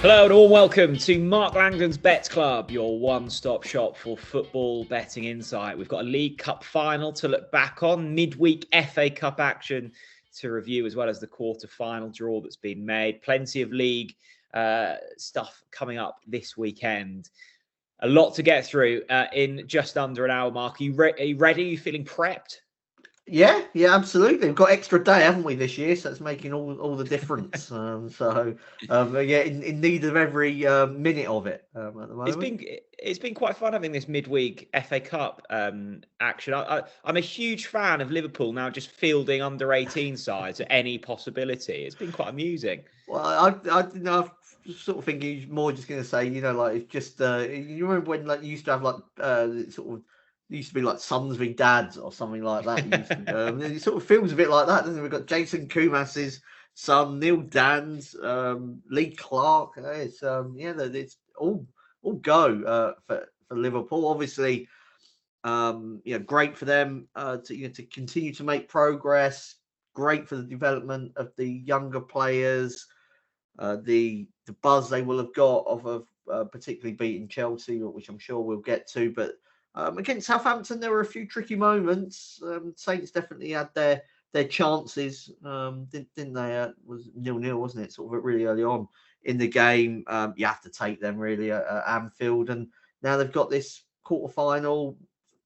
Hello and all welcome to Mark Langdon's Bets Club, your one-stop shop for football betting insight. We've got a League Cup final to look back on, midweek FA Cup action to review, as well as the quarter-final draw that's been made. Plenty of league stuff coming up this weekend. A lot to get through in just under an hour, Mark. Are you ready? Are you feeling prepped? Yeah, absolutely. We've got extra day, haven't we, this year? So it's making all the difference. Yeah, in need of every minute of it at the moment. It's been quite fun having this midweek FA Cup action. I'm a huge fan of Liverpool now, just fielding under 18 sides at any possibility. It's been quite amusing. Well, I'm sort of thinking more just going to say, like it's just you remember when like you used to have like used to be like sons v dads or something like that. It sort of feels a bit like that, doesn't it? We've got Jason Kumas's son, Neil Dan's, Lee Clark. It's it's all go for Liverpool. Obviously, great for them to continue to make progress. Great for the development of the younger players. The buzz they will have got of particularly beating Chelsea, which I'm sure we'll get to, but. Against Southampton, there were a few tricky moments. Saints definitely had their chances, didn't they? Was 0-0, wasn't it? Sort of really early on in the game. You have to take them really at Anfield, and now they've got this quarter-final,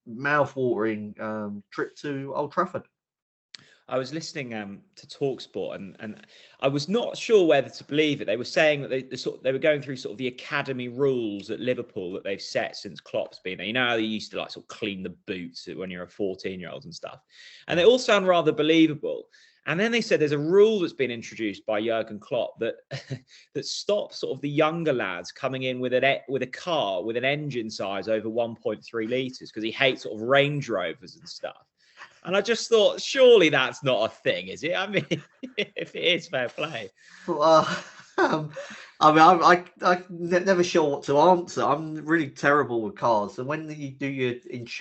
mouth-watering trip to Old Trafford. I was listening to TalkSport and I was not sure whether to believe it. They were saying that they were going through sort of the academy rules at Liverpool that they've set since Klopp's been there. You know how they used to like sort of clean the boots when you're a 14-year-old and stuff. And they all sound rather believable. And then they said there's a rule that's been introduced by Jurgen Klopp that that stops sort of the younger lads coming in with a car with an engine size over 1.3 litres because he hates sort of Range Rovers and stuff. And I just thought, surely that's not a thing, is it? I mean, if it is, fair play. Well, I'm never sure what to answer. I'm really terrible with cars. So when you do your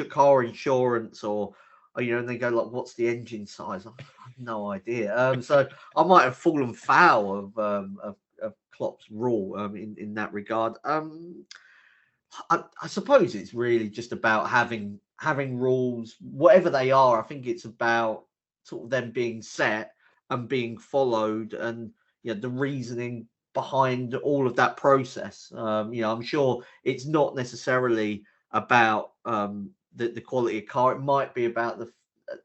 car insurance or and they go like, "What's the engine size?" I have no idea. So I might have fallen foul of Klopp's rule in that regard. I suppose it's really just about having rules, whatever they are. I think it's about sort of them being set and being followed, and the reasoning behind all of that process. I'm sure it's not necessarily about the quality of car. It might be about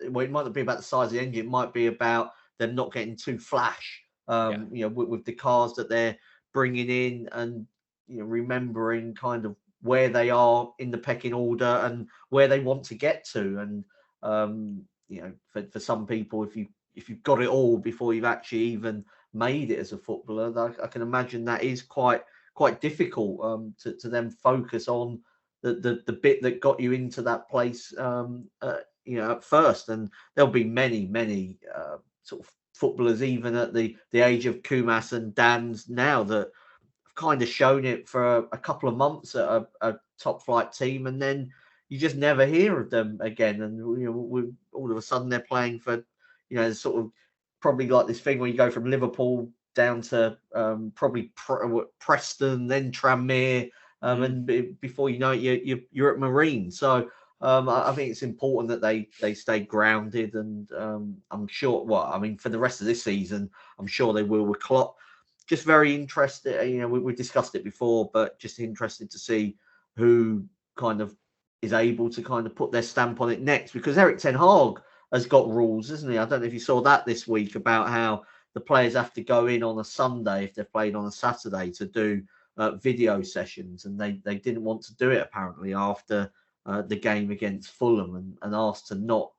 it might not be about the size of the engine. It might be about them not getting too flash. With the cars that they're bringing in, and remembering kind of where they are in the pecking order and where they want to get to. And for some people, if you've got it all before you've actually even made it as a footballer, I can imagine that is quite difficult to then focus on the bit that got you into that place at first. And there'll be many sort of footballers even at the age of Kumas and Dan's now that kind of shown it for a couple of months at a top flight team, and then you just never hear of them again. And all of a sudden they're playing for sort of probably like this thing where you go from Liverpool down to probably Preston, then Tranmere, and before you know it, you're at Marine. So I think it's important that they stay grounded, and I'm sure. Well, I mean, for the rest of this season, I'm sure they will with Klopp. Just very interested. We discussed it before, but just interested to see who kind of is able to kind of put their stamp on it next, because Erik ten Hag has got rules, isn't he? I don't know if you saw that this week about how the players have to go in on a Sunday if they've played on a Saturday to do video sessions, and they didn't want to do it apparently after the game against Fulham, and asked to not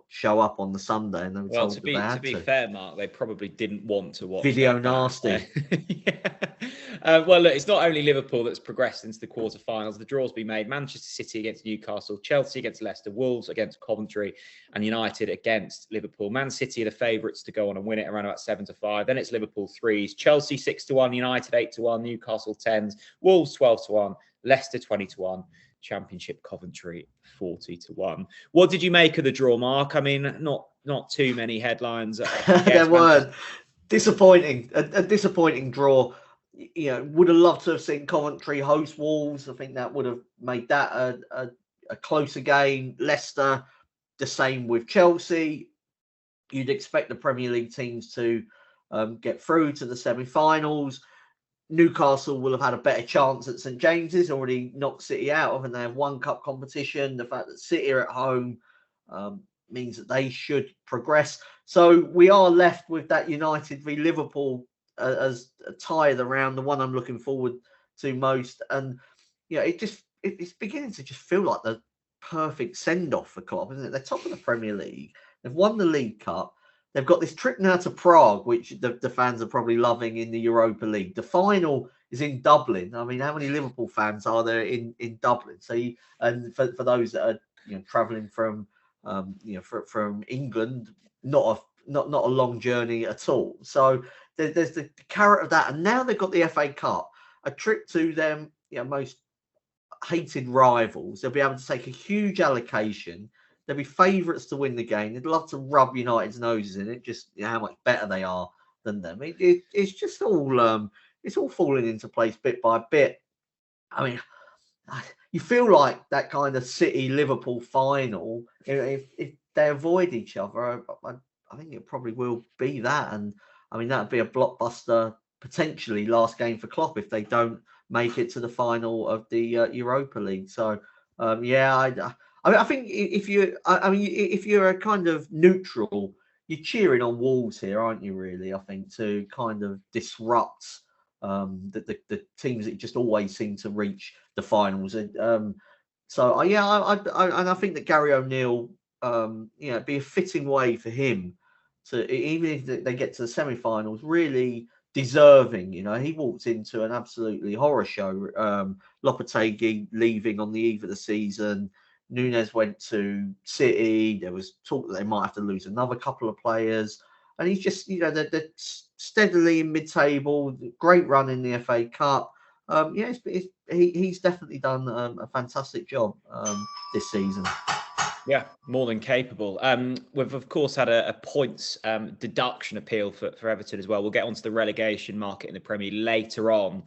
show up on the Sunday, and they were told to be fair, Mark, they probably didn't want to watch video nasty. Well, look, it's not only Liverpool that's progressed into the quarterfinals. The draw's been made: Manchester City against Newcastle, Chelsea against Leicester, Wolves against Coventry, and United against Liverpool. Man City are the favourites to go on and win it around about 7-5. Then it's Liverpool 3s, Chelsea 6-1, United 8-1, Newcastle 10s, Wolves 12-1, Leicester 20-1. Championship Coventry 40-1. What did you make of the draw, Mark? I mean, not too many headlines. There were disappointing, a disappointing draw. would have loved to have seen Coventry host Wolves. I think that would have made that a closer game. Leicester, the same with Chelsea. You'd expect the Premier League teams to get through to the semi-finals. Newcastle will have had a better chance at St James's, already knocked City out of, and they have one cup competition. The fact that City are at home means that they should progress. So we are left with that United v Liverpool as a tie of the round, the one I'm looking forward to most. And it's beginning to just feel like the perfect send-off for Klopp, isn't it? They're top of the Premier League. They've won the League Cup. They've got this trip now to Prague, which the fans are probably loving in the Europa League. The final is in Dublin. I mean, how many Liverpool fans are there in Dublin? So, and for those that are traveling from from England, not a long journey at all. So there's the carrot of that, and now they've got the FA Cup, a trip to them, most hated rivals. They'll be able to take a huge allocation. They'll be favourites to win the game. They'd love to rub United's noses in it, just how much better they are than them. It's just all it's all falling into place bit by bit. I mean, you feel like that kind of City Liverpool final. If they avoid each other, I think it probably will be that. And I mean, that'd be a blockbuster potentially last game for Klopp if they don't make it to the final of the Europa League. So I think if you're a kind of neutral, you're cheering on Wolves here, aren't you? Really, I think to kind of disrupt the teams that just always seem to reach the finals. And I think that Gary O'Neill, it'd be a fitting way for him to, even if they get to the semi-finals, really deserving. He walked into an absolutely horror show. Lopetegui leaving on the eve of the season. Nunes went to City. There was talk that they might have to lose another couple of players. And he's just, they're steadily in mid-table, great run in the FA Cup. He's definitely done a fantastic job this season. Yeah, more than capable. We've, of course, had a points deduction appeal for Everton as well. We'll get onto the relegation market in the Premier later on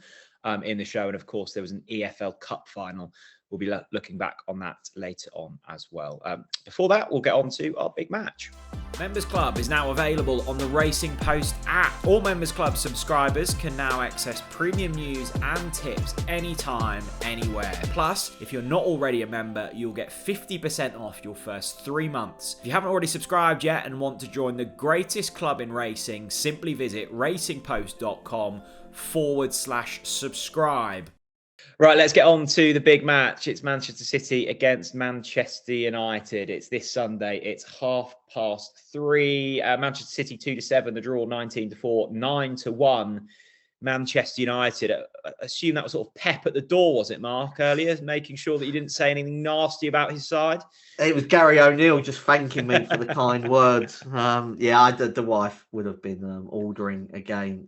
in the show. And, of course, there was an EFL Cup final. We'll be looking back on that later on as well. Before that, we'll get on to our big match. Members Club is now available on the Racing Post app. All Members Club subscribers can now access premium news and tips anytime, anywhere. Plus, if you're not already a member, you'll get 50% off your first 3 months. If you haven't already subscribed yet and want to join the greatest club in racing, simply visit racingpost.com/subscribe. Right, let's get on to the big match. It's Manchester City against Manchester United. It's this Sunday. It's 3:30. Manchester City 2-7. The draw 19-4, 9-1. Manchester United. I assume that was sort of pep at the door, was it, Mark, earlier, making sure that you didn't say anything nasty about his side? It was Gary O'Neill just thanking me for the kind words. The wife would have been ordering again.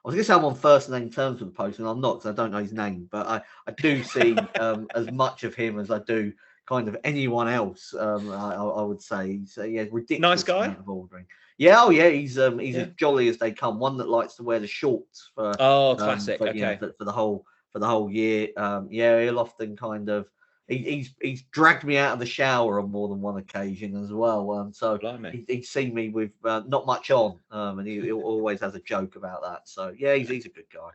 I was going to say I'm on first name terms with the postman. I'm not, because I don't know his name, but I do see as much of him as I do kind of anyone else. I would say. So yeah, ridiculous. Nice guy. Of ordering. Yeah, he's as jolly as they come. One that likes to wear the shorts for classic. For the whole year. He'll often kind of. He's dragged me out of the shower on more than one occasion as well. He's seen me with not much on, and he always has a joke about that. So yeah, he's a good guy.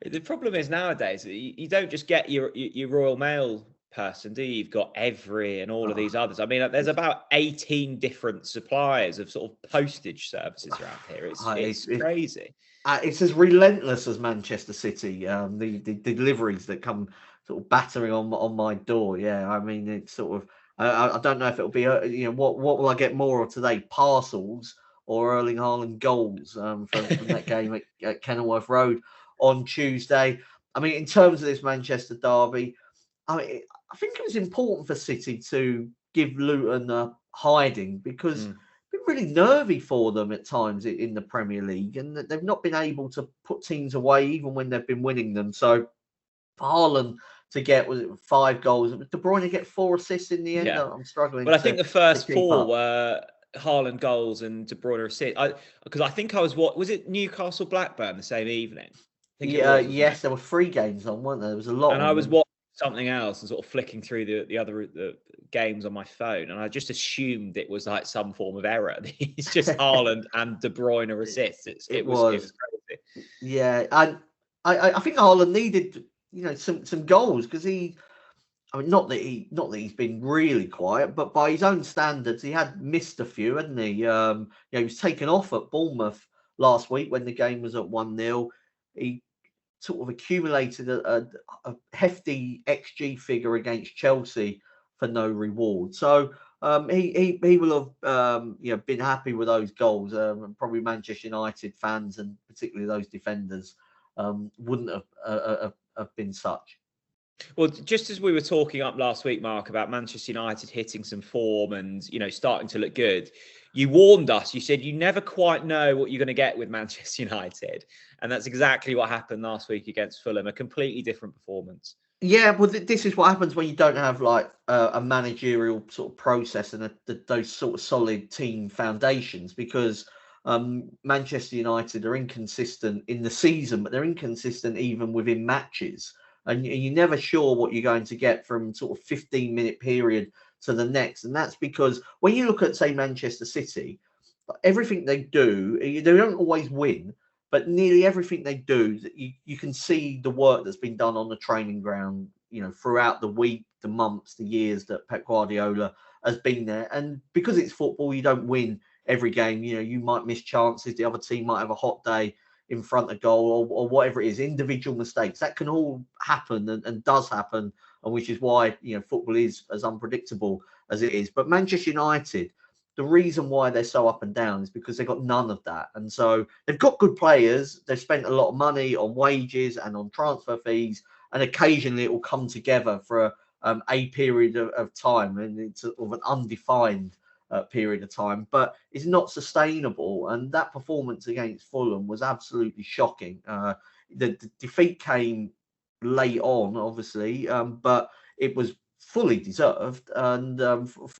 The problem is nowadays you don't just get your Royal Mail person, do you? You've got Every and all of these others. I mean, there's about 18 different suppliers of sort of postage services around here. It's crazy. It's as relentless as Manchester City. The deliveries that come sort of battering on my door. Yeah, I mean, it's sort of. I don't know if it'll be. What will I get more of today? Parcels or Erling Haaland goals from that game at Kenilworth Road on Tuesday. I mean, in terms of this Manchester derby, I think it was important for City to give Luton a hiding because. Really nervy for them at times in the Premier League, and they've not been able to put teams away even when they've been winning them. So for Haaland to get 5 goals, De Bruyne get 4 assists in the end. I'm struggling. Well, I think the first 4 were Haaland goals and De Bruyne assist. Because I think I was it Newcastle Blackburn the same evening? I think it Yeah, was, wasn't it? yes, there were 3 games on, weren't there? There was a lot And on. I was watching something else and sort of flicking through the other games on my phone, and I just assumed it was like some form of error. It's just Haaland and De Bruyne assists. It was crazy. Yeah, and I think Haaland needed some goals because I mean, not that he's been really quiet, but by his own standards, he had missed a few, hadn't he? He was taken off at Bournemouth last week when the game was at 1-0. He sort of accumulated a hefty XG figure against Chelsea for no reward. So he will have been happy with those goals. Probably Manchester United fans and particularly those defenders wouldn't have been such. Well, just as we were talking up last week, Mark, about Manchester United hitting some form and starting to look good, you warned us. You said you never quite know what you're going to get with Manchester United, and that's exactly what happened last week against Fulham. A completely different performance. Yeah, well, this is what happens when you don't have like a managerial sort of process and those sort of solid team foundations, because Manchester United are inconsistent in the season, but they're inconsistent even within matches. And you're never sure what you're going to get from sort of 15-minute period to the next. And that's because when you look at, say, Manchester City, everything they do, they don't always win, but nearly everything they do, you can see the work that's been done on the training ground, throughout the week, the months, the years that Pep Guardiola has been there. And because it's football, you don't win every game. You might miss chances. The other team might have a hot day in front of goal or whatever it is, individual mistakes. That can all happen and does happen, and which is why, football is as unpredictable as it is. But Manchester United, the reason why they're so up and down is because they've got none of that. And so they've got good players. They've spent a lot of money on wages and on transfer fees, and occasionally it will come together for a period of time, and it's sort of an undefined period of time, but it's not sustainable. And that performance against Fulham was absolutely shocking. The defeat came late on, obviously, but it was fully deserved, and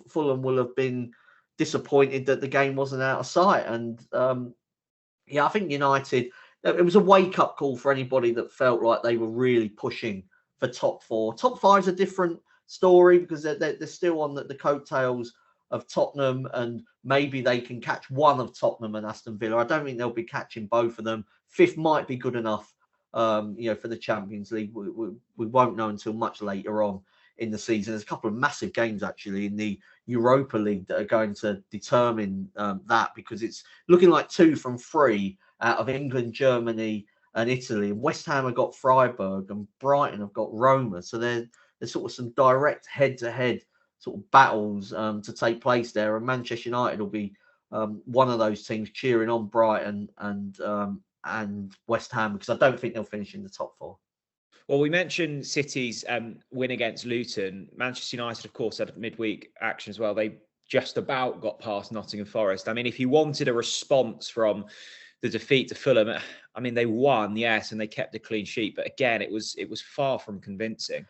Fulham will have been disappointed that the game wasn't out of sight. And I think United, it was a wake-up call for anybody that felt like they were really pushing for top four. Top five's a different story because they're still on the coattails of Tottenham, and maybe they can catch one of Tottenham and Aston Villa. I don't think they'll be catching both of them. Fifth might be good enough, for the Champions League. We won't know until much later on in the season. There's a couple of massive games actually in the Europa League that are going to determine that, because it's looking like 2 from 3 out of England, Germany, and Italy. And West Ham have got Freiburg, and Brighton have got Roma. So there's sort of some direct head-to-head sort of battles to take place there, and Manchester United will be one of those teams cheering on Brighton and West Ham, because I don't think they'll finish in the top 4. Well, we mentioned City's win against Luton. Manchester United, of course, had midweek action as well. They just about got past Nottingham Forest. I mean, if you wanted a response from the defeat to Fulham, I mean, they won, yes, and they kept a clean sheet, but again, it was far from convincing.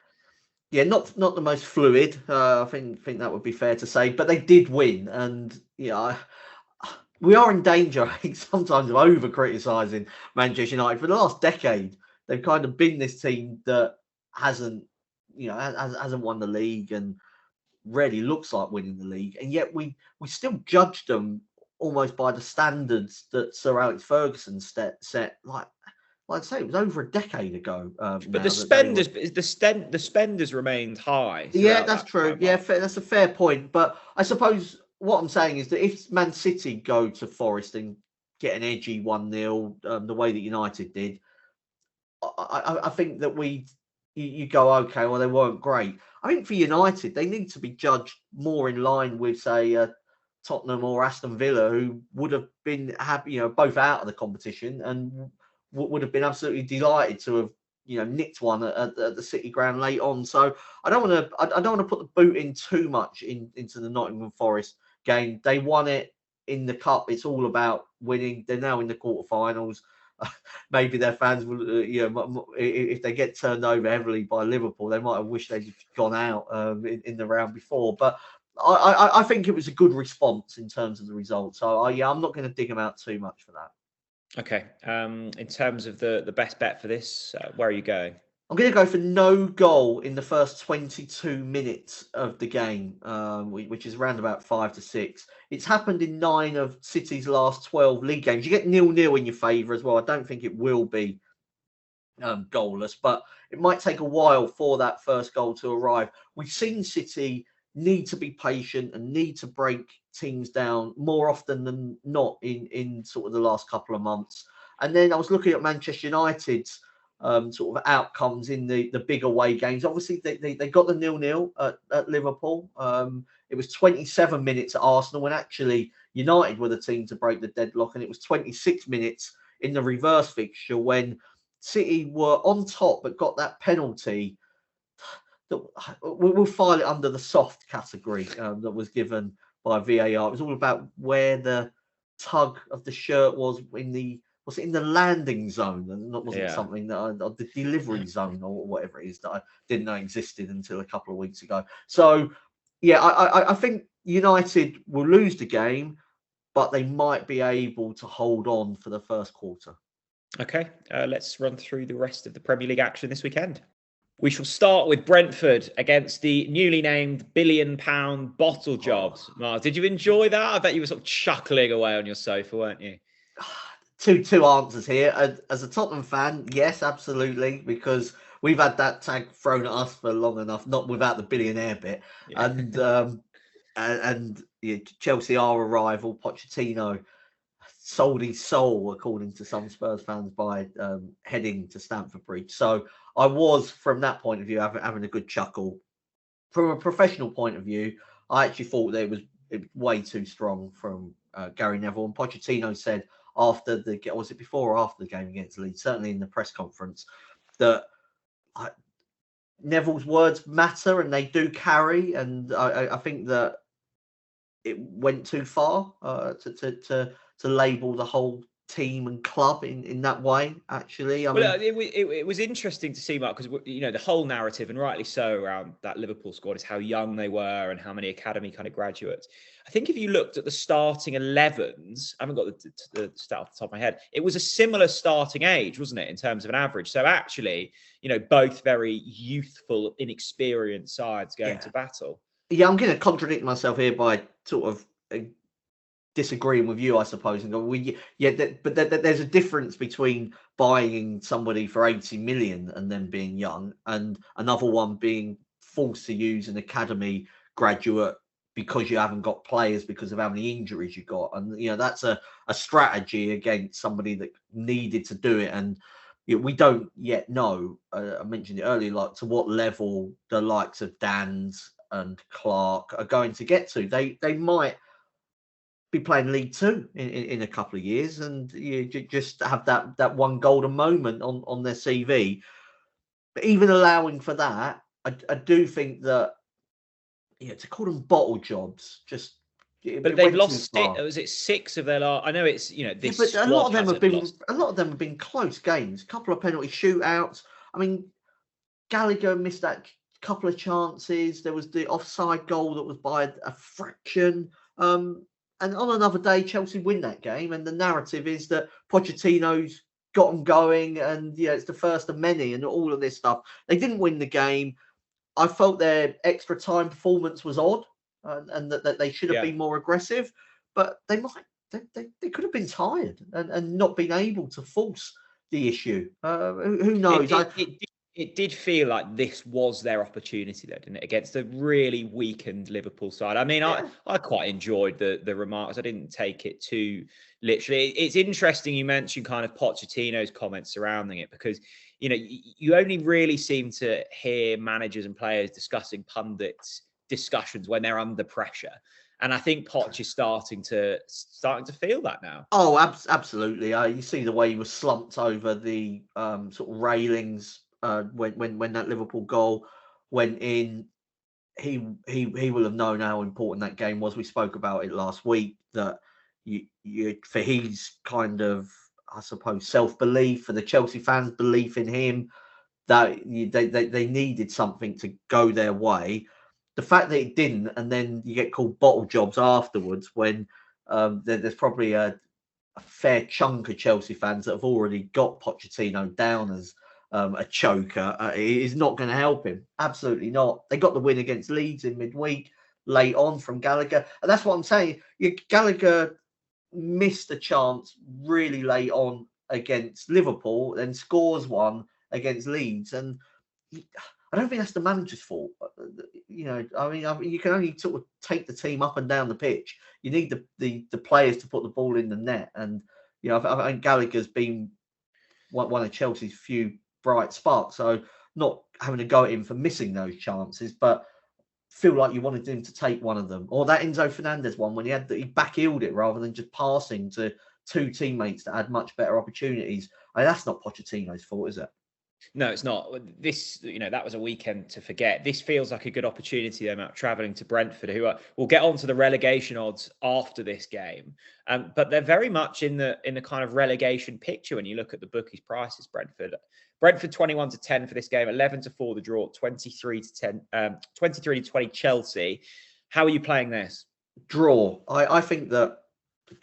Yeah, not the most fluid. I think that would be fair to say, but they did win, and we are in danger, I think, sometimes of over criticising Manchester United. For the last decade, they've kind of been this team that hasn't won the league and rarely looks like winning the league, and yet we still judge them almost by the standards that Sir Alex Ferguson set. Like I say, it was over a decade ago. But the spenders remained high. Yeah, that's true. Yeah, that's a fair point. But I suppose what I'm saying is that if Man City go to Forest and get an edgy 1-0, the way that United did, I think that you go, okay, well, they weren't great. I think for United, they need to be judged more in line with, say, Tottenham or Aston Villa, who would have been happy, both out of the competition, and would have been absolutely delighted to have, nicked one at the City ground late on. So I don't want to put the boot in too much into the Nottingham Forest game. They won it in the cup. It's all about winning. They're now in the quarterfinals. Maybe their fans will, if they get turned over heavily by Liverpool, they might have wished they'd gone out in the round before. But I think it was a good response in terms of the result. So yeah, I'm not going to dig them out too much for that. Okay. In terms of the best bet for this, where are you going? I'm going to go for no goal in the first 22 minutes of the game, which is around about 5 to 6. It's happened in 9 of City's last 12 league games. You get 0-0 in your favour as well. I don't think it will be goalless, but it might take a while for that first goal to arrive. We've seen City need to be patient and need to break teams down more often than not in sort of the last couple of months. And then I was looking at Manchester United's sort of outcomes in the big away games. Obviously, they got the 0-0 at Liverpool. It was 27 minutes at Arsenal when actually United were the team to break the deadlock, and it was 26 minutes in the reverse fixture when City were on top but got that penalty. We'll file it under the soft category that was given by VAR. It was all about where the tug of the shirt was it in the landing zone, and that wasn't something that the delivery zone or whatever it is that I didn't know existed until a couple of weeks ago. So yeah, I think United will lose the game, but they might be able to hold on for the first quarter. Okay, let's run through the rest of the Premier League action this weekend. We shall start with Brentford against the newly named £1 billion bottle jobs. Miles, did you enjoy that? I bet you were sort of chuckling away on your sofa, weren't you? Two answers here. As a Tottenham fan, yes, absolutely, because we've had that tag thrown at us for long enough, not without the billionaire bit. Yeah. And yeah, Chelsea are a rival. Pochettino sold his soul, according to some Spurs fans, by heading to Stamford Bridge. So I was, from that point of view, having a good chuckle. From a professional point of view, I actually thought that it was way too strong from Gary Neville. And Pochettino said after was it before or after the game against Leeds, certainly in the press conference, that Neville's words matter and they do carry. And I think that it went too far to label the whole team and club in that way, actually. It was interesting to see, Mark, because the whole narrative, and rightly so, around that Liverpool squad is how young they were and how many academy kind of graduates. I think if you looked at the starting 11s, I haven't got the stat off the top of my head, it was a similar starting age, wasn't it, in terms of an average? So actually, both very youthful, inexperienced sides going to battle. Yeah, I'm going to contradict myself here by sort of disagreeing with you, I suppose, and go, but there's a difference between buying somebody for 80 million and then being young, and another one being forced to use an academy graduate because you haven't got players because of how many injuries you got, and that's a strategy against somebody that needed to do it, and we don't yet know. I mentioned it earlier, like to what level the likes of Dan's and Clark are going to get to. They might be playing League Two in a couple of years, and you just have that one golden moment on their CV. But even allowing for that, I do think that to call them bottle jobs, just but they've lost it. Was it 6 of their last? I know it's this. Yeah, but a lot of them have been close games. A couple of penalty shootouts. I mean, Gallagher missed that couple of chances. There was the offside goal that was by a fraction. And on another day, Chelsea win that game. And the narrative is that Pochettino's got them going, and it's the first of many, and all of this stuff. They didn't win the game. I felt their extra time performance was odd, and that they should have been more aggressive. But they could have been tired and not been able to force the issue. Who knows? It did feel like this was their opportunity, though, didn't it? Against a really weakened Liverpool side. I mean, I quite enjoyed the remarks. I didn't take it too literally. It's interesting you mentioned kind of Pochettino's comments surrounding it, because, you only really seem to hear managers and players discussing pundits' discussions when they're under pressure. And I think Poch is starting to feel that now. Oh, absolutely. You see the way he was slumped over the sort of railings when that Liverpool goal went in. He will have known how important that game was. We spoke about it last week, that you for his kind of, I suppose, self-belief, for the Chelsea fans' belief in him, that they needed something to go their way. the fact that it didn't, and then you get called bottle jobs afterwards when there's probably a fair chunk of Chelsea fans that have already got Pochettino down as a choker, it is not going to help him. Absolutely not. They got the win against Leeds in midweek, late on from Gallagher. And that's what I'm saying. Gallagher missed a chance really late on against Liverpool, then scores one against Leeds. And I don't think that's the manager's fault. I mean, you can only sort of take the team up and down the pitch. You need the players to put the ball in the net. And, I think Gallagher's been one of Chelsea's few bright sparks. So not having to go at him for missing those chances, but feel like you wanted him to take one of them. Or that Enzo Fernandez one when he back-heeled it rather than just passing to two teammates that had much better opportunities. I mean, that's not Pochettino's fault, is it? No, it's not. This, that was a weekend to forget. This feels like a good opportunity, though, Matt, travelling to Brentford, who we'll get onto the relegation odds after this game. But they're very much in the kind of relegation picture when you look at the bookies' prices. Brentford 21-10 for this game, 11-4 the draw, 23-10, 23-20 Chelsea. How are you playing this? Draw. I think that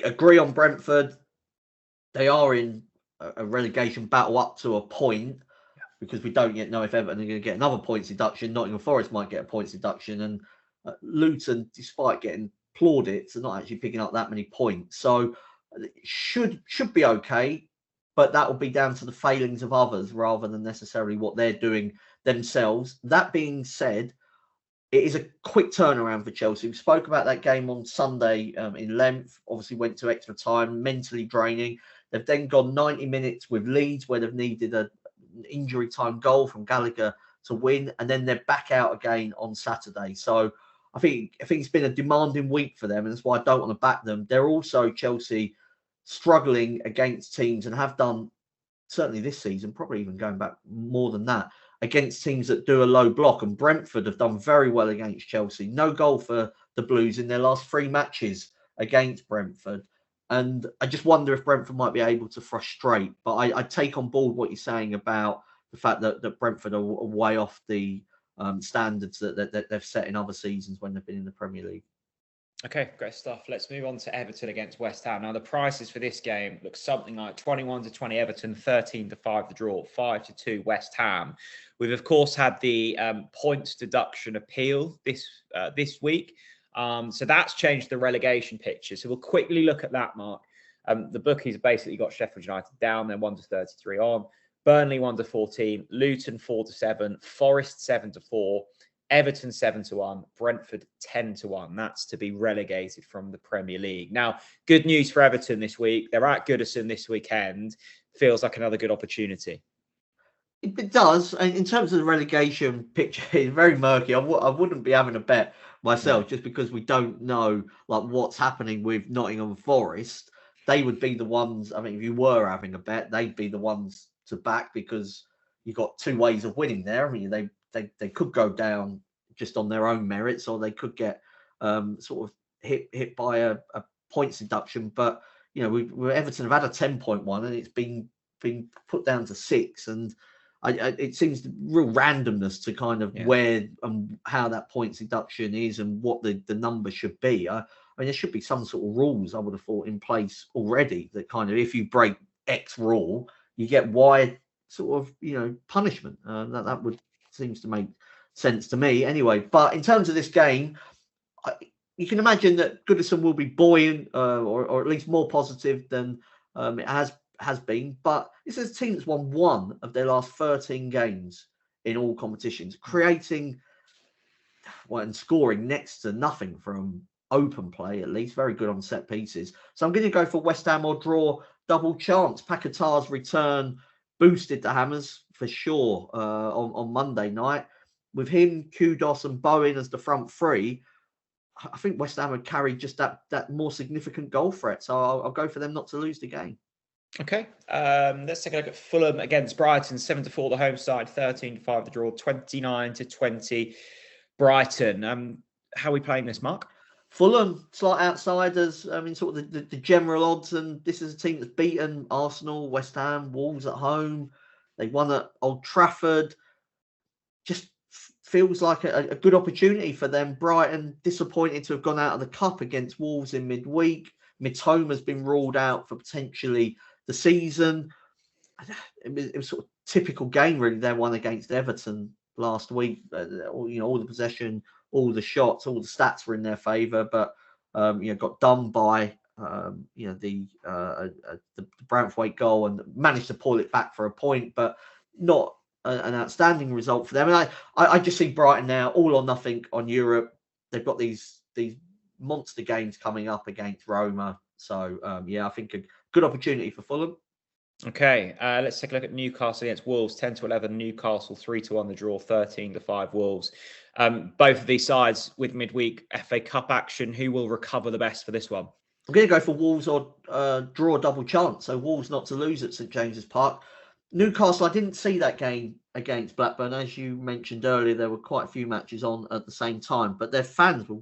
agree on Brentford. They are in a relegation battle up to a point. Because we don't yet know if Everton are going to get another points deduction. Nottingham Forest might get a points deduction. And Luton, despite getting plaudits, are not actually picking up that many points. So it should be okay. But that will be down to the failings of others rather than necessarily what they're doing themselves. That being said, it is a quick turnaround for Chelsea. We spoke about that game on Sunday in length. Obviously went to extra time, mentally draining. They've then gone 90 minutes with Leeds where they've needed an injury time goal from Gallagher to win, and then they're back out again on Saturday. So I think it's been a demanding week for them, and that's why I don't want to back them. They're also, Chelsea, struggling against teams and have done certainly this season, probably even going back more than that, against teams that do a low block. And Brentford have done very well against Chelsea. No goal for the Blues in their last 3 matches against Brentford. And I just wonder if Brentford might be able to frustrate. But I take on board what you're saying about the fact that Brentford are way off the standards that they've set in other seasons when they've been in the Premier League. Okay, great stuff. Let's move on to Everton against West Ham. Now, the prices for this game look something like 21-20 Everton, 13-5 the draw, 5-2 West Ham. We've, of course, had the points deduction appeal this week. So that's changed the relegation picture. So we'll quickly look at that, Mark. The bookies basically got Sheffield United down. They're 1-33 on. Burnley 1-14. Luton 4-7. Forest 7-4. Everton 7-1. Brentford 10-1. That's to be relegated from the Premier League. Now, good news for Everton this week. They're at Goodison this weekend. Feels like another good opportunity. It does. And in terms of the relegation picture, it's very murky. I wouldn't be having a bet myself just because we don't know what's happening with Nottingham Forest. They would be the ones, I mean, if you were having a bet, they'd be the ones to back because you've got 2 ways of winning there. I mean, they could go down just on their own merits, or they could get sort of hit by a points deduction. But, Everton have had a 10-point one and it's been put down to 6. And it seems real randomness to kind of where and how that points deduction is and what the number should be. I mean, there should be some sort of rules, I would have thought, in place already that kind of, if you break X rule, you get Y sort of, punishment. That would seems to make sense to me anyway. But in terms of this game, you can imagine that Goodison will be buoyant or at least more positive than it has been. But this is a team that's won 1 of their last 13 games in all competitions, creating and scoring next to nothing from open play, at least. Very good on set pieces. So I'm going to go for West Ham or draw, double chance. Paquetá's return boosted the Hammers for sure on Monday night. With him, Kudos and Bowen as the front 3, I think West Ham would carry just that more significant goal threat. So I'll go for them not to lose the game. Okay, let's take a look at Fulham against Brighton. 7-4 the home side, 13-5 the draw, 29-20 Brighton. How are we playing this, Mark? Fulham, slight outsiders. I mean, sort of the general odds. And this is a team that's beaten Arsenal, West Ham, Wolves at home. They won at Old Trafford. Just feels like a good opportunity for them. Brighton disappointed to have gone out of the cup against Wolves in midweek. Mitoma's been ruled out for potentially the season. It was sort of typical game, really. Their one against Everton last week. All the possession, all the shots, all the stats were in their favour, but got done by the Brentford goal and managed to pull it back for a point, but not an outstanding result for them. And I just see Brighton now all or nothing on Europe. They've got these monster games coming up against Roma, so I think a good opportunity for Fulham. Okay, let's take a look at Newcastle against Wolves. 10-11 Newcastle, 3-1 the draw, 13-5 Wolves. Both of these sides with midweek FA Cup action. Who will recover the best for this one? I'm going to go for Wolves or draw double chance. So Wolves not to lose at St James's Park. Newcastle, I didn't see that game against Blackburn. As you mentioned earlier, there were quite a few matches on at the same time, but their fans were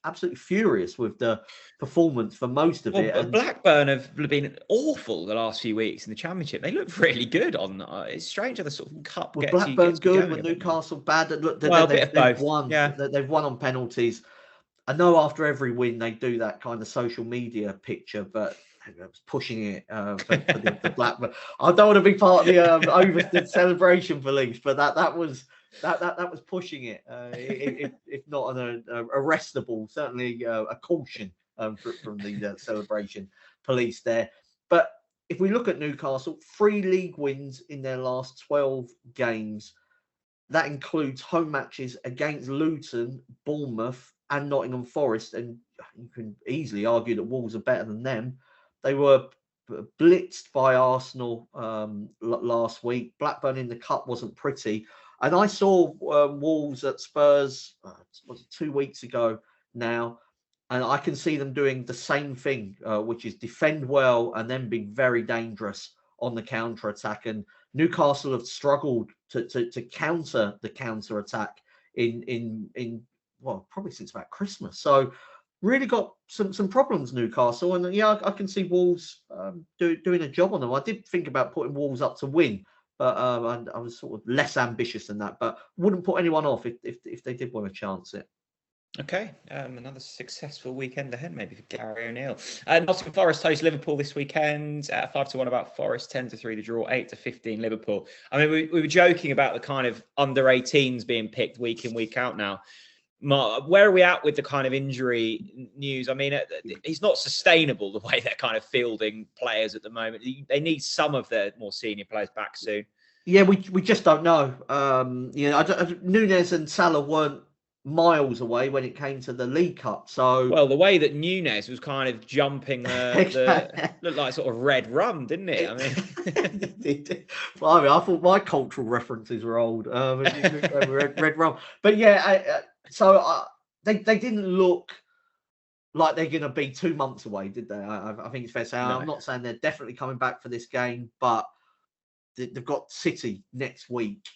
absolutely furious with the performance for most of it. And Blackburn have been awful the last few weeks in the Championship. They look really good on. It's strange how the sort of cup gets Blackburn gets good, with Newcastle bad. Look, a bit of both. Won. Yeah. They've won on penalties. I know after every win they do that kind of social media picture, but I was pushing it for the Blackburn. I don't want to be part of the over the celebration police, but that was pushing it. If not an arrestable, certainly a caution from the celebration police there. But if we look at Newcastle, 3 league wins in their last 12 games. That includes home matches against Luton, Bournemouth, and Nottingham Forest. And you can easily argue that Wolves are better than them. They were blitzed by Arsenal last week. Blackburn in the cup wasn't pretty. And I saw Wolves at Spurs, was it 2 weeks ago now, and I can see them doing the same thing, which is defend well and then be very dangerous on the counter-attack. And Newcastle have struggled to counter the counter-attack in probably since about Christmas. So really got some problems, Newcastle. And I can see Wolves doing a job on them. I did think about putting Wolves up to win, but I was sort of less ambitious than that, but wouldn't put anyone off if they did want to chance it. Okay, another successful weekend ahead, maybe for Gary O'Neill. Nottingham Forest host Liverpool this weekend. 5-1 about Forest, 10-3 the draw, 8-15 Liverpool. I mean, we were joking about the kind of under 18s being picked week in, week out now. Mark, where are we at with the kind of injury news? I mean, it's not sustainable the way they're kind of fielding players at the moment. They need some of their more senior players back soon. Yeah, we just don't know. Núñez and Salah weren't miles away when it came to the League Cup. So the way that Núñez was kind of jumping the looked like sort of red rum, didn't it? I mean, I thought my cultural references were old. Red rum, but yeah. So they didn't look like they're going to be 2 months away, did they? I think it's fair to say. No. I'm not saying they're definitely coming back for this game, but they've got City next week.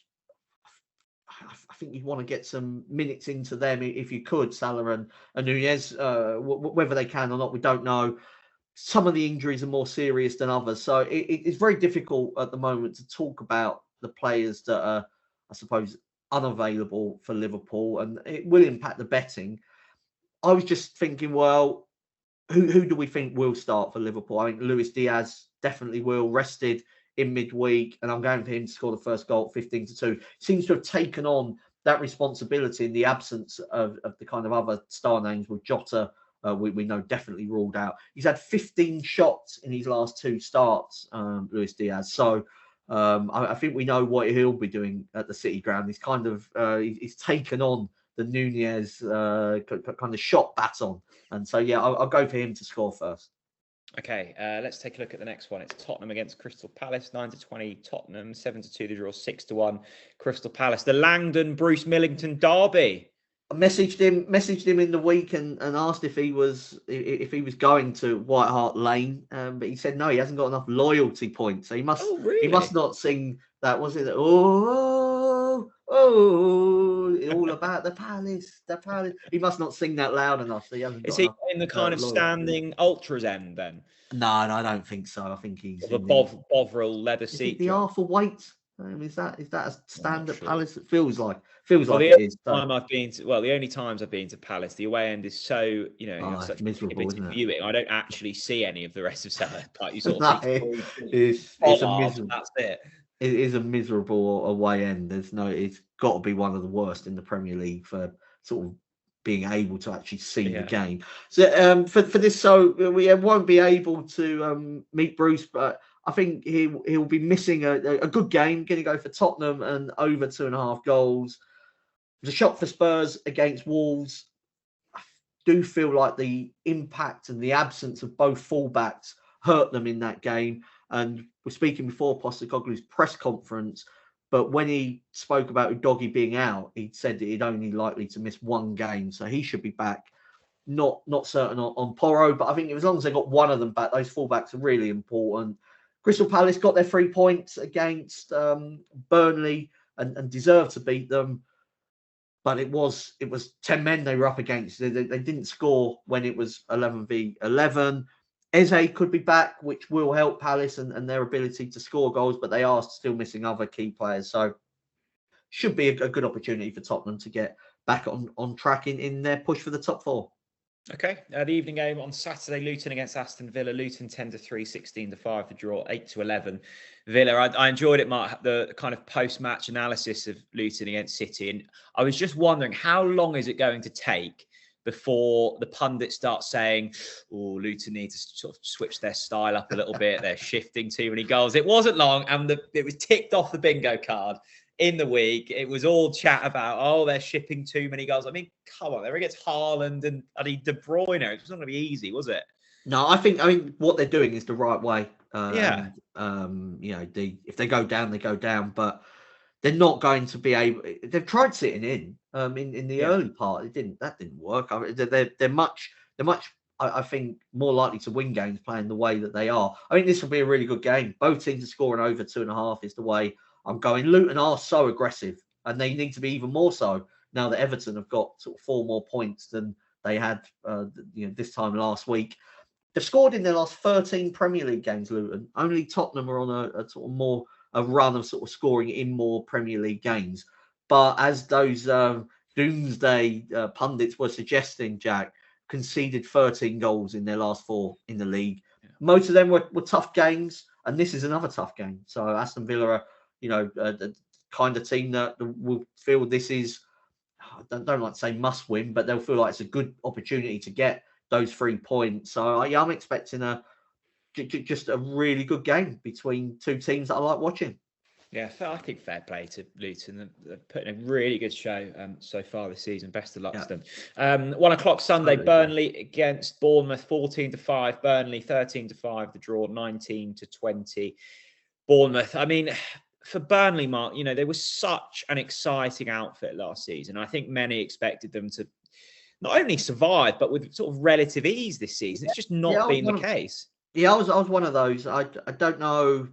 I think you'd want to get some minutes into them if you could, Salah and Núñez. Whether they can or not, we don't know. Some of the injuries are more serious than others. So it's very difficult at the moment to talk about the players that are, I suppose, unavailable for Liverpool, and it will impact the betting. I was just thinking, well, who do we think will start for Liverpool? I think Luis Diaz definitely will, rested in midweek, and I'm going for him to score the first goal, 15-2. Seems to have taken on that responsibility in the absence of the kind of other star names with Jota. We know definitely ruled out. He's had 15 shots in his last 2 starts, Luis Diaz. So I think we know what he'll be doing at the City ground. He's kind of he's taken on the Núñez kind of shot baton, and so I'll go for him to score first. Okay, let's take a look at the next one. It's Tottenham against Crystal Palace, 9-20 Tottenham, 7-2 the draw, 6-1 Crystal Palace. The Langdon Bruce Millington derby. I messaged him in the week and asked if he was going to White Hart Lane, but he said no, he hasn't got enough loyalty points, so he must not sing that. Was it all about the Palace, the Palace? He must not sing that loud enough. So he hasn't. Is he in the kind of standing ultras end then? No, I don't think so. I think he's the Bovril leather seat. The Arthur Waite Is that a I'm not stand at sure. Palace? It feels like Well, it is. So. The only times I've been to Palace, the away end is so, you have such miserable, isn't it? viewing. I don't actually see any of the rest of South. Like you sort of No, see it's a miserable. that's it. It is a miserable away end. It's got to be one of the worst in the Premier League for sort of being able to actually see the game. So for this, so we won't be able to meet Bruce, but I think he'll be missing a good game. Going to go for Tottenham and over 2.5 goals. It was a shock for Spurs against Wolves. I do feel like the impact and the absence of both fullbacks hurt them in that game. And we're speaking before Postecoglou's press conference, but when he spoke about Udogie being out, he said that he'd only likely to miss one game, so he should be back. Not certain on Porro, but I think as long as they got one of them back, those fullbacks are really important. Crystal Palace got their 3 points against Burnley and deserved to beat them. But it was 10 men they were up against. They didn't score when it was 11v11. Eze could be back, which will help Palace and their ability to score goals, but they are still missing other key players. So should be a good opportunity for Tottenham to get back on track in their push for the top 4. Okay, the evening game on Saturday, Luton against Aston Villa. Luton 10-3, 16-5, the draw 8-11. Villa, I enjoyed it, Mark, the kind of post-match analysis of Luton against City. And I was just wondering, how long is it going to take before the pundits start saying, oh, Luton need to sort of switch their style up a little bit. They're shifting too many goals. It wasn't long, and it was ticked off the bingo card. In the week, it was all chat about, oh, they're shipping too many goals. I mean, come on, they're against Haaland and De Bruyne. It was not going to be easy, was it? No, I mean, what they're doing is the right way. Yeah. If they go down, they go down, but they're not going to be able. They've tried sitting in the early part. That didn't work. They're much. I think more likely to win games playing the way that they are. I think this will be a really good game. Both teams are scoring over 2.5 is the way I'm going. Luton are so aggressive, and they need to be even more so now that Everton have got sort of 4 more points than they had this time last week. They've scored in their last 13 Premier League games, Luton. Only Tottenham are on a sort of more a run of sort of scoring in more Premier League games. But as those doomsday pundits were suggesting, Jack, conceded 13 goals in their last 4 in the league. Yeah. Most of them were tough games, and this is another tough game. So Aston Villa are, the kind of team that will feel this is, I don't like to say must win, but they'll feel like it's a good opportunity to get those 3 points. So I'm expecting just a really good game between 2 teams that I like watching. Yeah, I think fair play to Luton. They're putting a really good show so far this season. Best of luck to them. 1 o'clock Sunday, Burnley against Bournemouth, 14-5. Burnley 13-5. The draw 19-20. Bournemouth. I mean, for Burnley, Mark, they were such an exciting outfit last season. I think many expected them to not only survive, but with sort of relative ease this season. It's just not been the case. Yeah, I was one of those. I don't know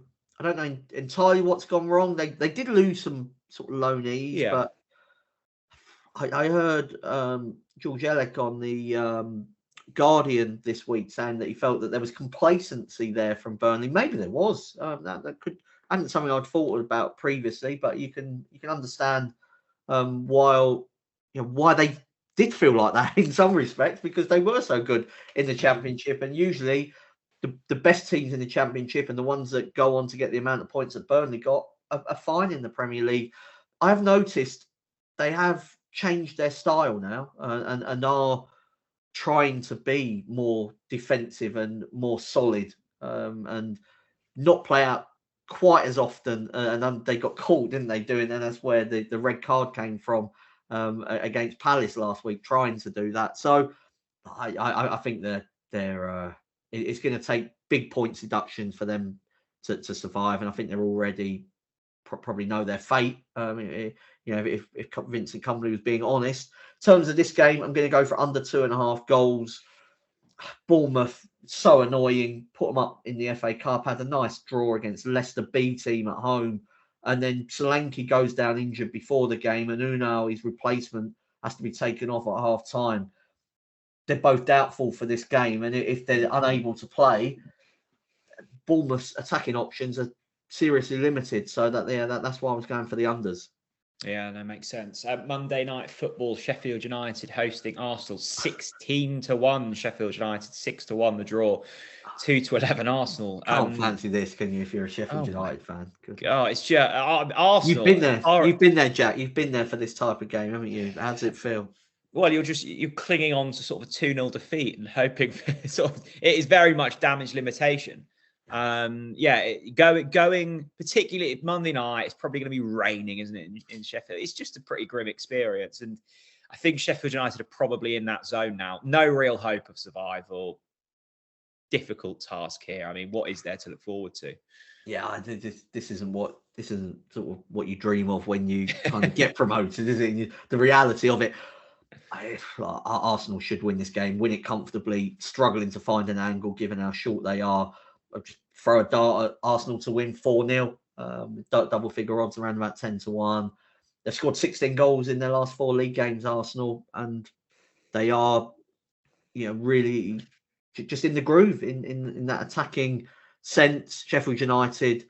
entirely what's gone wrong. They did lose some sort of loanees, but I heard George Elek on the Guardian this week saying that he felt that there was complacency there from Burnley. Maybe there was. That hadn't something I'd thought about previously, but you can understand why they did feel like that in some respects, because they were so good in the Championship, and usually the best teams in the Championship and the ones that go on to get the amount of points that Burnley got are fine in the Premier League. I've noticed they have changed their style now and are trying to be more defensive and more solid and not play out quite as often. And they got caught, didn't they, doing that? And that's where the red card came from against Palace last week, trying to do that. So I think they're it's going to take big points deductions for them to survive, and I think they're already probably know their fate. If Vincent Kompany was being honest. In terms of this game, I'm going to go for under 2.5 goals. Bournemouth, so annoying. Put them up in the FA Cup. Had a nice draw against Leicester B team at home, and then Solanke goes down injured before the game, and Unai, his replacement, has to be taken off at half time. They're both doubtful for this game, and if they're unable to play, Bournemouth's attacking options are seriously limited. So that's why I was going for the unders. Yeah, that makes sense. Monday night football, Sheffield United hosting Arsenal, 16-1. Sheffield United 6-1. The draw, 2-11 Arsenal. Can't fancy this, can you? If you're a Sheffield Oh my United fan, God, it's just Arsenal. You've been there. You've been there, Jack. You've been there for this type of game, haven't you? How does it feel? Well, you're clinging on to sort of a 2-0 defeat and hoping for it is very much damage limitation. Going particularly Monday night, it's probably going to be raining, isn't it, in Sheffield? It's just a pretty grim experience, and I think Sheffield United are probably in that zone now. No real hope of survival. Difficult task here. I mean, what is there to look forward to? Yeah, this isn't sort of what you dream of when you kind of get promoted, is it? The reality of it. Arsenal should win this game, win it comfortably. Struggling to find an angle given how short they are. I'll just throw a dart at Arsenal to win 4-0. Double figure odds around about 10-1. They've scored 16 goals in their last 4 league games, Arsenal, and they are, really just in the groove in that attacking sense. Sheffield United,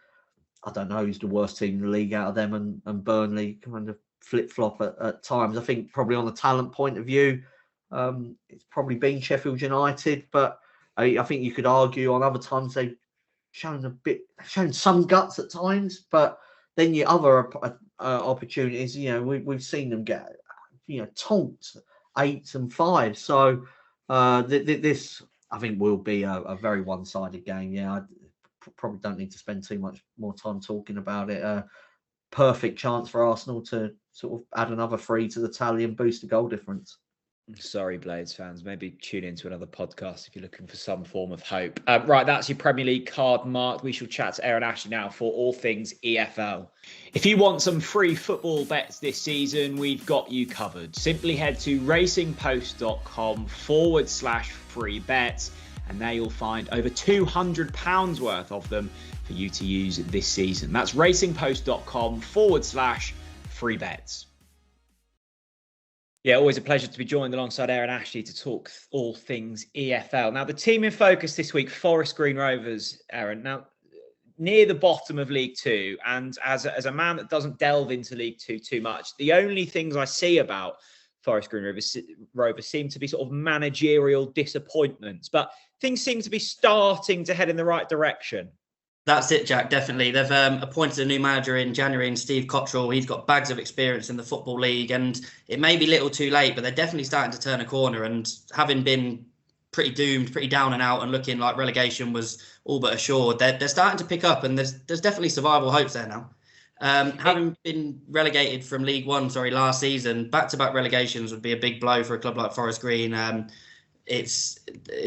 I don't know who's the worst team in the league out of them and Burnley, kind of flip-flop at times. I think probably on a talent point of view, it's probably been Sheffield United, but I think you could argue on other times they've shown some guts at times, but then your other opportunities, we've seen them get, tonked 8 and 5. So this, I think, will be a very one-sided game. Yeah, I probably don't need to spend too much more time talking about it. Perfect chance for Arsenal to sort of add another 3 to the tally and boost the goal difference. Sorry, Blades fans. Maybe tune into another podcast if you're looking for some form of hope. Right, that's your Premier League card marked. We shall chat to Aaron Ashley now for all things EFL. If you want some free football bets this season, we've got you covered. Simply head to racingpost.com/free bets, and there you'll find over £200 worth of them for you to use this season. That's racingpost.com/free bets. Yeah, always a pleasure to be joined alongside Aaron Ashley to talk all things EFL. Now, the team in focus this week, Forest Green Rovers, Aaron. Now, near the bottom of League Two, and as a man that doesn't delve into League Two too much, the only things I see about Forest Green Rovers seem to be sort of managerial disappointments, but things seem to be starting to head in the right direction. That's it, Jack, definitely. They've appointed a new manager in January in Steve Cottrell. He's got bags of experience in the Football League, and it may be a little too late, but they're definitely starting to turn a corner. And having been pretty doomed, pretty down and out, and looking like relegation was all but assured, they're starting to pick up, and there's definitely survival hopes there now. Having been relegated from League One, last season, back-to-back relegations would be a big blow for a club like Forest Green. It's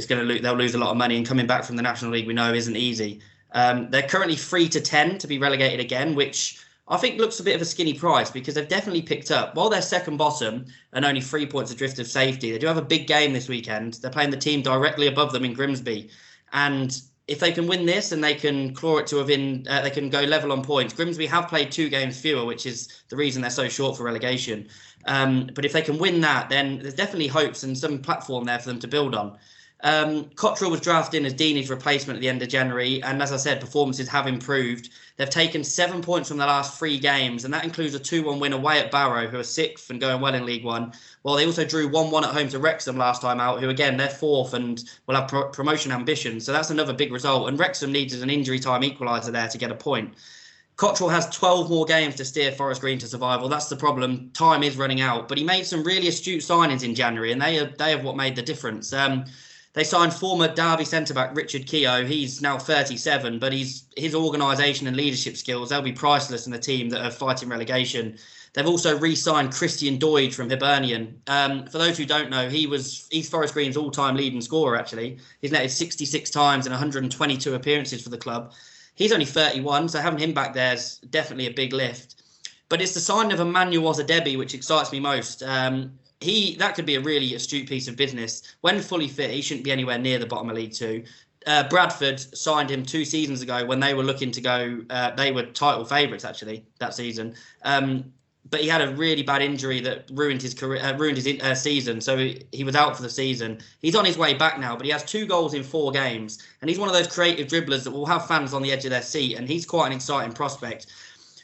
going to they'll lose a lot of money, and coming back from the National League, we know, isn't easy. They're currently 3-10 to be relegated again, which I think looks a bit of a skinny price because they've definitely picked up. While they're second bottom and only 3 points adrift of safety, they do have a big game this weekend. They're playing the team directly above them in Grimsby. And if they can win this and they can claw it to within, they can go level on points. Grimsby have played 2 games fewer, which is the reason they're so short for relegation. But if they can win that, then there's definitely hopes and some platform there for them to build on. Cottrell was drafted in as Deeney's replacement at the end of January, and as I said, performances have improved. They've taken 7 points from the last 3 games, and that includes a 2-1 win away at Barrow, who are 6th and going well in League One. While they also drew 1-1 at home to Wrexham last time out, who again, they're 4th and will have promotion ambitions. So that's another big result, and Wrexham needs an injury time equaliser there to get a point. Cottrell has 12 more games to steer Forest Green to survival. That's the problem. Time is running out, but he made some really astute signings in January, and they have what made the difference. They signed former Derby centre-back Richard Keogh. He's now 37, but his organisation and leadership skills, they'll be priceless in a team that are fighting relegation. They've also re-signed Christian Doidge from Hibernian. For those who don't know, he's Forest Green's all-time leading scorer, actually. He's netted 66 times in 122 appearances for the club. He's only 31, so having him back there is definitely a big lift. But it's the signing of Emmanuel Osadebe which excites me most. That could be a really astute piece of business. When fully fit, he shouldn't be anywhere near the bottom of League Two. Bradford signed him 2 seasons ago when they were looking to go. They were title favourites actually that season. but he had a really bad injury that ruined his career, ruined his season. So he was out for the season. He's on his way back now, but he has 2 goals in 4 games, and he's one of those creative dribblers that will have fans on the edge of their seat, and he's quite an exciting prospect.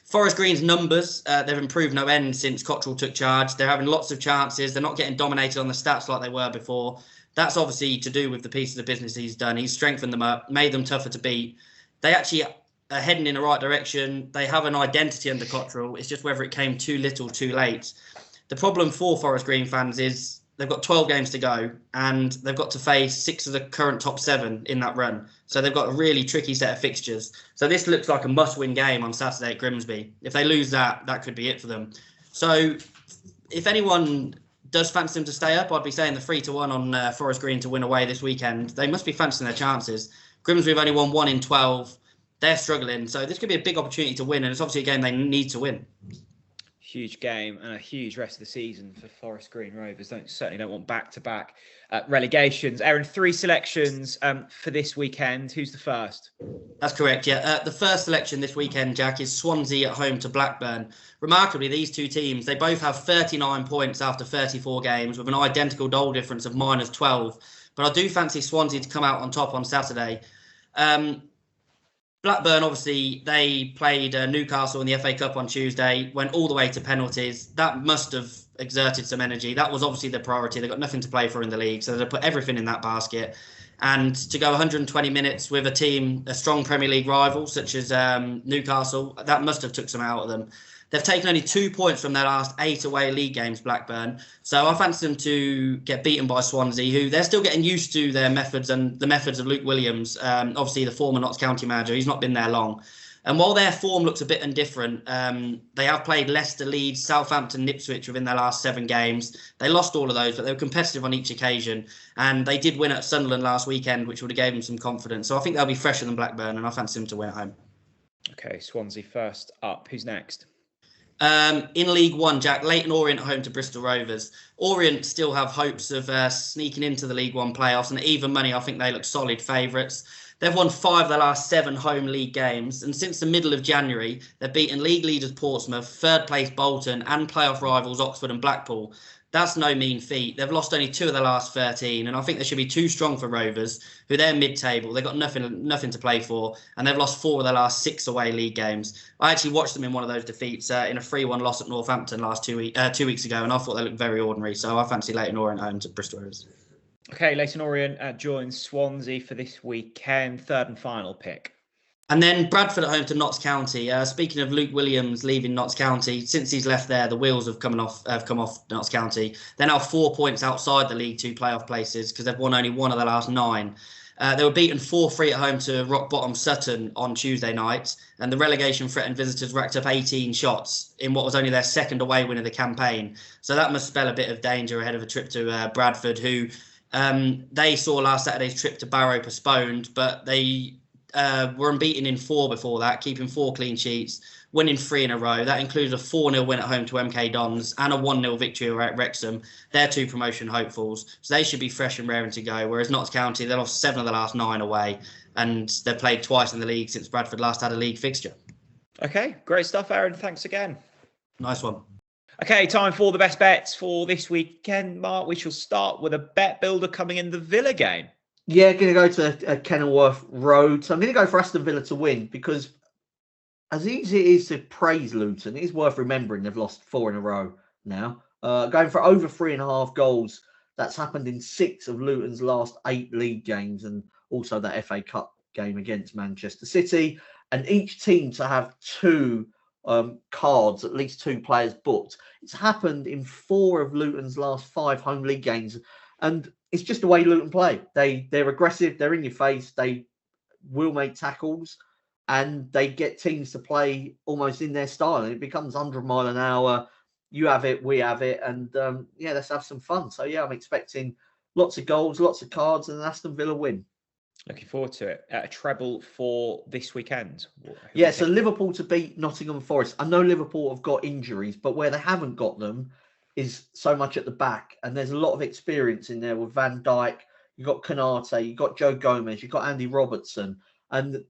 Forest Green's numbers, they've improved no end since Cottrell took charge. They're having lots of chances. They're not getting dominated on the stats like they were before. That's obviously to do with the pieces of business he's done. He's strengthened them up, made them tougher to beat. They actually are heading in the right direction. They have an identity under Cottrell. It's just whether it came too little, too late. The problem for Forest Green fans is they've got 12 games to go, and they've got to face 6 of the current top 7 in that run. So they've got a really tricky set of fixtures. So this looks like a must-win game on Saturday at Grimsby. If they lose that, that could be it for them. So if anyone does fancy them to stay up, I'd be saying the 3-1 on Forest Green to win away this weekend. They must be fancying their chances. Grimsby have only won 1 in 12. They're struggling. So this could be a big opportunity to win, and it's obviously a game they need to win. Huge game and a huge rest of the season for Forest Green Rovers. Certainly don't want back-to-back relegations. Aaron, 3 selections for this weekend. Who's the first? That's correct, yeah. The first selection this weekend, Jack, is Swansea at home to Blackburn. Remarkably, these 2 teams, they both have 39 points after 34 games with an identical goal difference of -12. But I do fancy Swansea to come out on top on Saturday. Blackburn, obviously, they played Newcastle in the FA Cup on Tuesday, went all the way to penalties. That must have exerted some energy. That was obviously the priority. They've got nothing to play for in the league, so they put everything in that basket. And to go 120 minutes with a team, a strong Premier League rival, such as Newcastle, that must have took some out of them. They've taken only 2 points from their last 8 away league games, Blackburn. So I fancy them to get beaten by Swansea, who they're still getting used to their methods and the methods of Luke Williams, obviously the former Notts County manager. He's not been there long. And while their form looks a bit indifferent, they have played Leicester, Leeds, Southampton, Ipswich within their last 7 games. They lost all of those, but they were competitive on each occasion. And they did win at Sunderland last weekend, which would have given them some confidence. So I think they'll be fresher than Blackburn, and I fancy them to win at home. Okay, Swansea first up. Who's next? In League One, Jack, Leyton Orient at home to Bristol Rovers. Orient still have hopes of sneaking into the League One playoffs, and at even money, I think they look solid favourites. They've won 5 of their last 7 home league games, and since the middle of January, they've beaten league leaders Portsmouth, 3rd place Bolton, and playoff rivals Oxford and Blackpool. That's no mean feat. They've lost only 2 of their last 13, and I think they should be too strong for Rovers, who they're mid-table. They've got nothing to play for, and they've lost 4 of their last 6 away league games. I actually watched them in one of those defeats in a 3-1 loss at Northampton 2 weeks ago, and I thought they looked very ordinary. So I fancy Leyton Orient home to Bristol Rovers. Okay, Leyton Orient joins Swansea for this weekend. 3rd and final pick. And then Bradford at home to Notts County. Speaking of Luke Williams leaving Notts County, since he's left there, the wheels have come off Notts County. They're now 4 points outside the League Two playoff places because they've won only 1 of the last 9. They were beaten 4-3 at home to rock bottom Sutton on Tuesday night, and the relegation-threatened visitors racked up 18 shots in what was only their 2nd away win of the campaign. So that must spell a bit of danger ahead of a trip to Bradford, who they saw last Saturday's trip to Barrow postponed, but they were unbeaten in 4 before that, keeping 4 clean sheets, winning 3 in a row. That includes a 4-0 win at home to MK Dons and a 1-0 victory at Wrexham. They're 2 promotion hopefuls, so they should be fresh and raring to go, whereas Notts County, they lost 7 of the last 9 away, and they've played twice in the league since Bradford last had a league fixture. Okay, great stuff, Aaron. Thanks again. Nice one. Okay, time for the best bets for this weekend, Mark. We shall start with a bet builder coming in the Villa game. Yeah, going to go to Kenilworth Road. So I'm going to go for Aston Villa to win because as easy it is to praise Luton, it is worth remembering they've lost 4 in a row now. Going for over 3.5 goals. That's happened in 6 of Luton's last 8 league games and also that FA Cup game against Manchester City. And each team to have 2 cards, at least 2 players booked. It's happened in 4 of Luton's last 5 home league games. And it's just the way Luton play. They're aggressive. They're in your face. They will make tackles, and they get teams to play almost in their style. And it becomes 100 mile an hour. You have it, we have it, and let's have some fun. So I'm expecting lots of goals, lots of cards, and an Aston Villa win. Looking forward to it. A treble for this weekend. So Liverpool to beat Nottingham Forest. I know Liverpool have got injuries, but where they haven't got them is so much at the back, and there's a lot of experience in there with Van Dijk. You've got Canate, you've got Joe Gomez, you've got Andy Robertson, and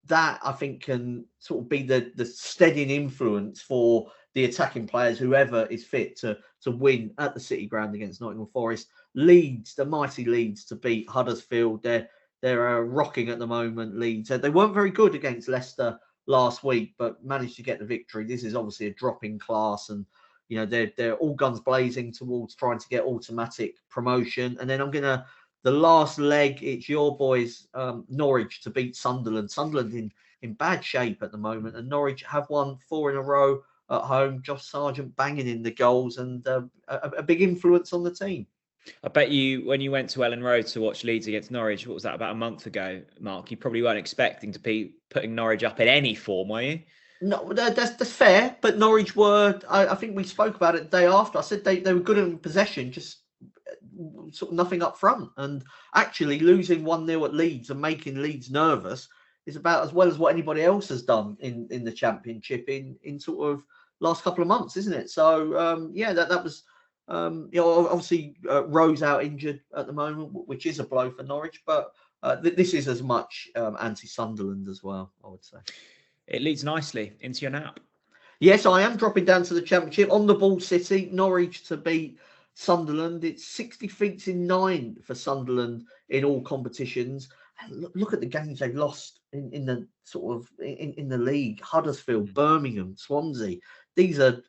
that I think can sort of be the steadying influence for the attacking players, whoever is fit to win at the City Ground against Nottingham Forest. Leeds, the mighty Leeds, to beat Huddersfield. They're rocking at the moment, Leeds. They weren't very good against Leicester last week, but managed to get the victory. This is obviously a drop in class, and they're all guns blazing towards trying to get automatic promotion. And then the last leg, it's your boys, Norwich, to beat Sunderland. Sunderland in bad shape at the moment, and Norwich have won 4 in a row at home. Josh Sargent banging in the goals, and a big influence on the team. I bet you, when you went to Ellen Road to watch Leeds against Norwich, what was that, about a month ago, Mark? You probably weren't expecting to be putting Norwich up in any form, were you? No, that's fair. But Norwich were, I think we spoke about it the day after. I said they were good in possession, just sort of nothing up front. And actually losing 1-0 at Leeds and making Leeds nervous is about as well as what anybody else has done in the Championship in sort of last couple of months, isn't it? So, that was... obviously Rose out injured at the moment, which is a blow for Norwich, but this is as much anti-Sunderland as well, I would say. It leads nicely into your nap. Yes, I am dropping down to the Championship. On the ball City, Norwich to beat Sunderland. It's 60 feet in 9 for Sunderland in all competitions. And look at the games they've lost in the sort of in the league. Huddersfield, Birmingham, Swansea. These are,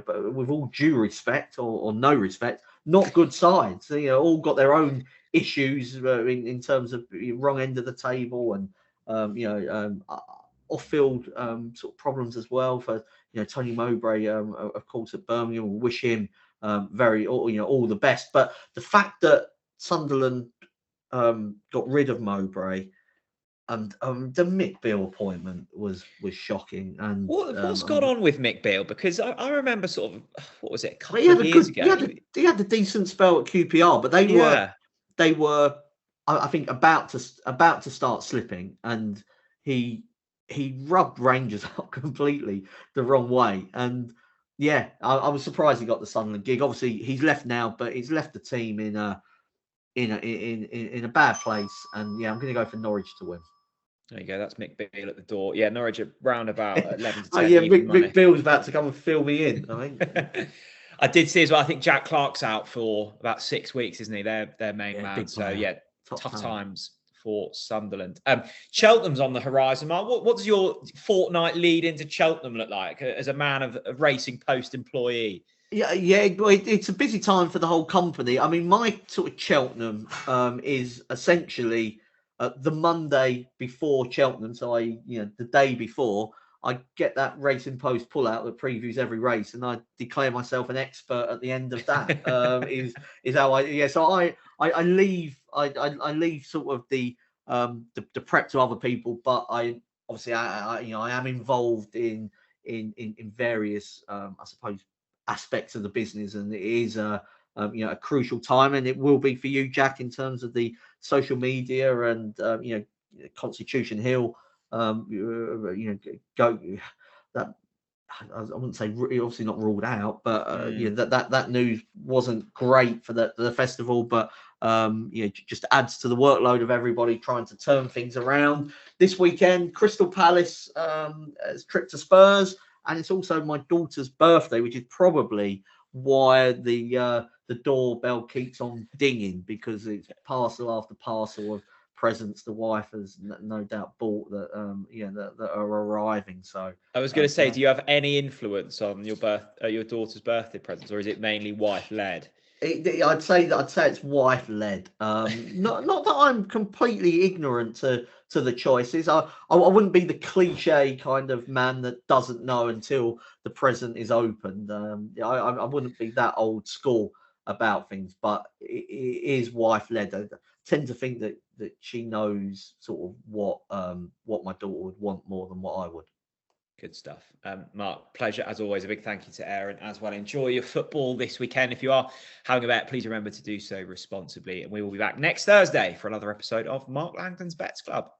but with all due respect or no respect, not good sides. All got their own issues in terms of wrong end of the table and off-field sort of problems as well for Tony Mowbray, of course, at Birmingham. We'll wish him all the best. But the fact that Sunderland got rid of Mowbray. And the Mick Beale appointment was shocking. And what's gone on with Mick Beale? Because I remember sort of, what was it, a couple of years ago? He had a decent spell at QPR, but they were I think about to start slipping, and he rubbed Rangers up completely the wrong way. And I was surprised he got the Sunderland gig. Obviously, he's left now, but he's left the team in a bad place. And I'm going to go for Norwich to win. There you go. That's Mick Beale at the door. Yeah, Norwich are round about 11 to 10. Mick Beale's about to come and fill me in. I think. I did see as well. I think Jack Clark's out for about 6 weeks, isn't he? Their main man. So tough times for Sunderland. Cheltenham's on the horizon, Mark. What does your fortnight lead into Cheltenham look like as a man of Racing Post employee? It's a busy time for the whole company. I mean, my sort of Cheltenham is essentially the Monday before Cheltenham. So the day before, I get that Racing Post pullout that previews every race, and I declare myself an expert at the end of that. Is how I So I leave sort of the prep to other people, but I am involved in various I suppose aspects of the business, and it is a crucial time, and it will be for you, Jack, in terms of the social media and Constitution Hill. Go that I wouldn't say obviously not ruled out, but that news wasn't great for the festival, but just adds to the workload of everybody trying to turn things around. This weekend, Crystal Palace has trip to Spurs, and it's also my daughter's birthday, which is probably why the doorbell keeps on dinging, because it's parcel after parcel of presents the wife has no doubt bought that that are arriving. So I was going to say, do you have any influence on your daughter's birthday presents, or is it mainly wife led? I'd say it's wife led. Not that I'm completely ignorant to the choices. I wouldn't be the cliche kind of man that doesn't know until the present is opened. I wouldn't be that old school about things, but it is wife led. I tend to think that she knows sort of what my daughter would want more than what I would. Good stuff. Mark, pleasure as always. A big thank you to Aaron as well. Enjoy your football this weekend. If you are having a bet, please remember to do so responsibly. And we will be back next Thursday for another episode of Mark Langdon's Bets Club.